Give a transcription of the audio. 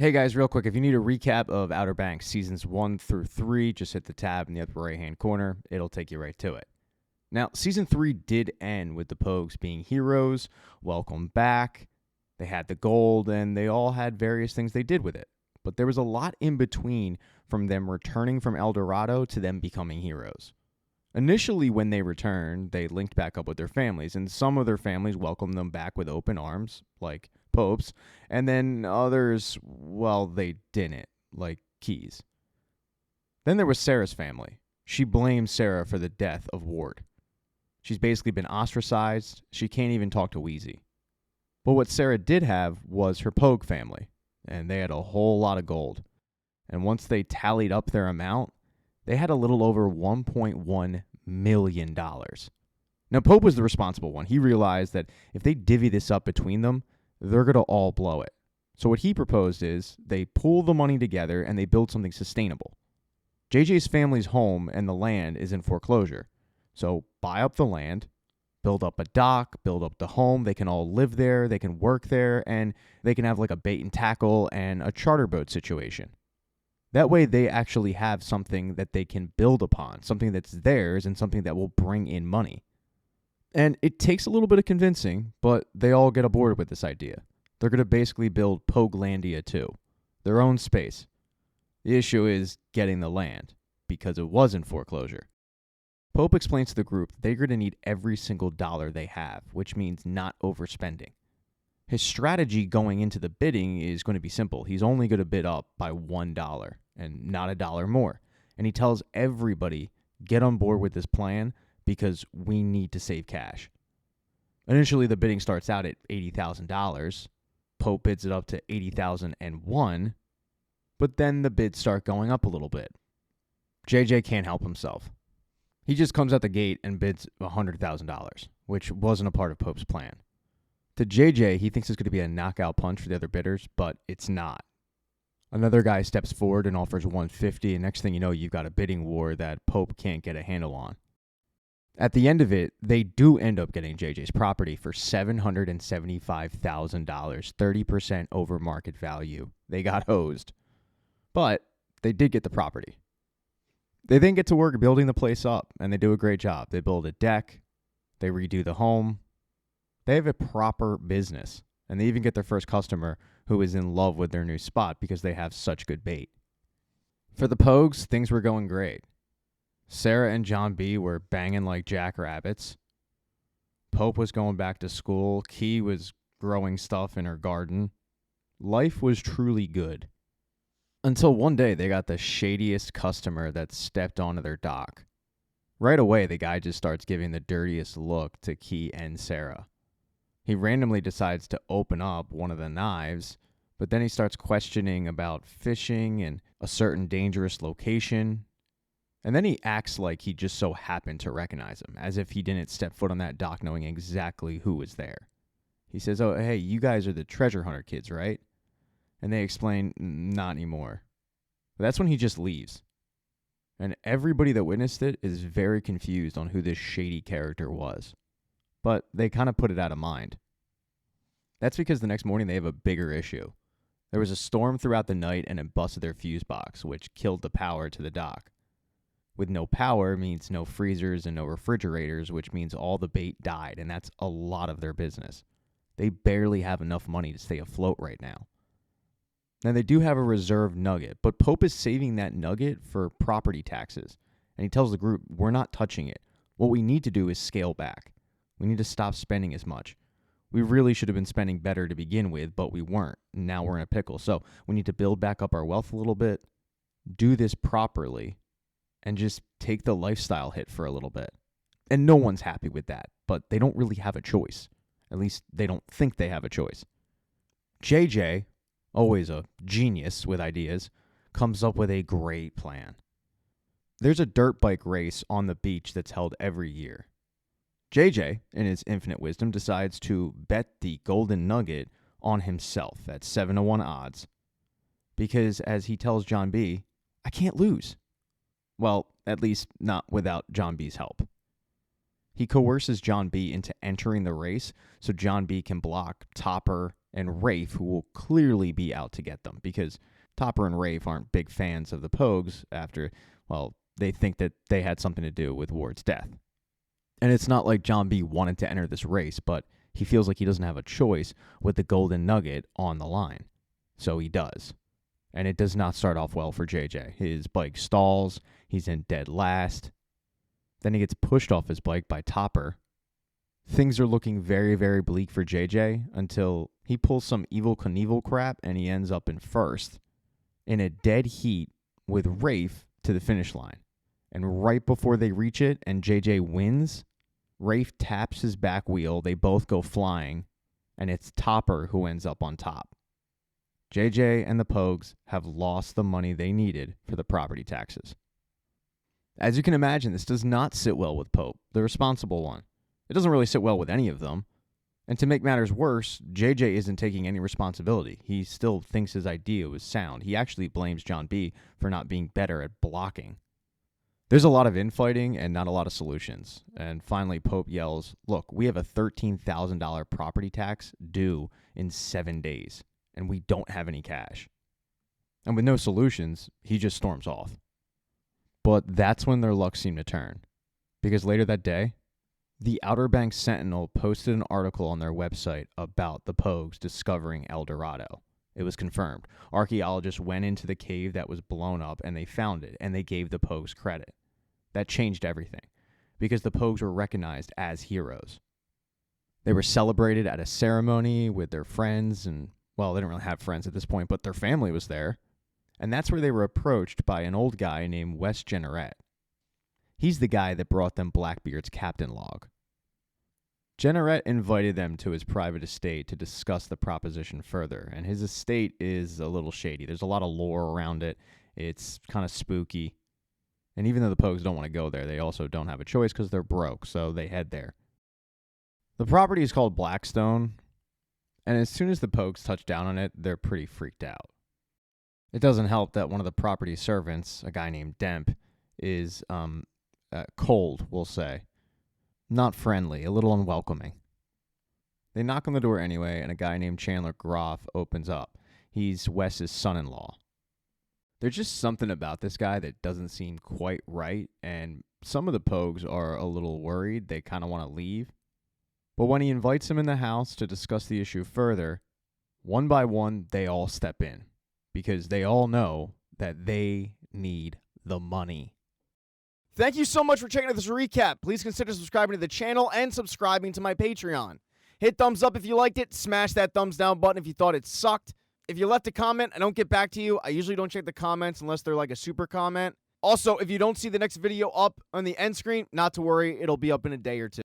Hey guys, real quick, if you need a recap of Outer Banks seasons 1 through 3, just hit the tab in the upper right hand corner. It'll take you right to it. Now, season 3 did end with the Pogues being heroes, welcome back. They had the gold, and they all had various things they did with it. But there was a lot in between from them returning from El Dorado to them becoming heroes. Initially, when they returned, they linked back up with their families, and some of their families welcomed them back with open arms, like Pope's, and then others, well, they didn't, like Keys. Then there was Sarah's family. She blamed Sarah for the death of Ward. She's basically been ostracized. She can't even talk to Wheezy. But what Sarah did have was her Pogue family, and they had a whole lot of gold. And once they tallied up their amount, they had a little over $1.1 million. Now, Pope was the responsible one. He realized that if they divvy this up between them, they're going to all blow it. So what he proposed is they pool the money together and they build something sustainable. JJ's family's home and the land is in foreclosure. So buy up the land, build up a dock, build up the home. They can all live there, they can work there, and they can have like a bait and tackle and a charter boat situation. That way they actually have something that they can build upon, something that's theirs and something that will bring in money. And it takes a little bit of convincing, but they all get aboard with this idea. They're going to basically build Pogelandia 2, their own space. The issue is getting the land, because it was in foreclosure. Pope explains to the group that they're going to need every single dollar they have, which means not overspending. His strategy going into the bidding is going to be simple. He's only going to bid up by $1 and not a dollar more. And he tells everybody, get on board with this plan because we need to save cash. Initially, the bidding starts out at $80,000. Pope bids it up to $80,001, but then the bids start going up a little bit. JJ can't help himself. He just comes out the gate and bids $100,000, which wasn't a part of Pope's plan. To JJ, he thinks it's going to be a knockout punch for the other bidders, but it's not. Another guy steps forward and offers $150, and next thing you know, you've got a bidding war that Pope can't get a handle on. At the end of it, they do end up getting JJ's property for $775,000, 30% over market value. They got hosed. But they did get the property. They then get to work building the place up, and they do a great job. They build a deck. They redo the home. They have a proper business, and they even get their first customer who is in love with their new spot because they have such good bait. For the Pogues, things were going great. Sarah and John B. were banging like jackrabbits. Pope was going back to school. Key was growing stuff in her garden. Life was truly good. Until one day they got the shadiest customer that stepped onto their dock. Right away, the guy just starts giving the dirtiest look to Key and Sarah. He randomly decides to open up one of the knives, but then he starts questioning about fishing and a certain dangerous location. And then he acts like he just so happened to recognize him, as if he didn't step foot on that dock knowing exactly who was there. He says, "Oh, hey, you guys are the treasure hunter kids, right?" And they explain, "Not anymore." But that's when he just leaves. And everybody that witnessed it is very confused on who this shady character was. But they kind of put it out of mind. That's because the next morning they have a bigger issue. There was a storm throughout the night and it busted their fuse box, which killed the power to the dock. With no power means no freezers and no refrigerators, which means all the bait died, and that's a lot of their business. They barely have enough money to stay afloat right now. Now, they do have a reserve nugget, but Pope is saving that nugget for property taxes. And he tells the group, we're not touching it. What we need to do is scale back. We need to stop spending as much. We really should have been spending better to begin with, but we weren't. Now we're in a pickle. So we need to build back up our wealth a little bit, do this properly, and just take the lifestyle hit for a little bit. And no one's happy with that, but they don't really have a choice. At least they don't think they have a choice. JJ, always a genius with ideas, comes up with a great plan. There's a dirt bike race on the beach that's held every year. JJ, in his infinite wisdom, decides to bet the golden nugget on himself at 7-1 odds. Because, as he tells John B., I can't lose. Well, at least not without John B's help. He coerces John B into entering the race so John B can block Topper, and Rafe, who will clearly be out to get them because Topper and Rafe aren't big fans of the Pogues after, well, they think that they had something to do with Ward's death. And it's not like John B. wanted to enter this race, but he feels like he doesn't have a choice with the golden nugget on the line. So he does. And it does not start off well for JJ. His bike stalls. He's in dead last. Then he gets pushed off his bike by Topper. Things are looking very, very bleak for JJ until he pulls some Evel Knievel crap and he ends up in first in a dead heat with Rafe to the finish line. And right before they reach it and JJ wins, Rafe taps his back wheel. They both go flying, and it's Topper who ends up on top. JJ and the Pogues have lost the money they needed for the property taxes. As you can imagine, this does not sit well with Pope, the responsible one. It doesn't really sit well with any of them. And to make matters worse, JJ isn't taking any responsibility. He still thinks his idea was sound. He actually blames John B. for not being better at blocking. There's a lot of infighting and not a lot of solutions. And finally, Pope yells, "Look, we have a $13,000 property tax due in 7 days, and we don't have any cash." And with no solutions, he just storms off. But that's when their luck seemed to turn. Because later that day, the Outerbanks Sentinel posted an article on their website about the Pogues discovering El Dorado. It was confirmed. Archaeologists went into the cave that was blown up and they found it, and they gave the Pogues credit. That changed everything, because the Pogues were recognized as heroes. They were celebrated at a ceremony with their friends, and, well, they didn't really have friends at this point, but their family was there. And that's where they were approached by an old guy named Wes Jenneret. He's the guy that brought them Blackbeard's captain log. Jenneret invited them to his private estate to discuss the proposition further, and his estate is a little shady. There's a lot of lore around it. It's kind of spooky. And even though the Pogues don't want to go there, they also don't have a choice because they're broke, so they head there. The property is called Blackstone, and as soon as the Pogues touch down on it, they're pretty freaked out. It doesn't help that one of the property servants, a guy named Demp, is cold, we'll say. Not friendly, a little unwelcoming. They knock on the door anyway, and a guy named Chandler Groff opens up. He's Wes's son-in-law. There's just something about this guy that doesn't seem quite right, and some of the Pogues are a little worried. They kind of want to leave. But when he invites him in the house to discuss the issue further, one by one, they all step in, because they all know that they need the money. Thank you so much for checking out this recap. Please consider subscribing to the channel and subscribing to my Patreon. Hit thumbs up if you liked it. Smash that thumbs down button if you thought it sucked. If you left a comment, I don't get back to you. I usually don't check the comments unless they're like a super comment. Also, if you don't see the next video up on the end screen, not to worry. It'll be up in a day or two.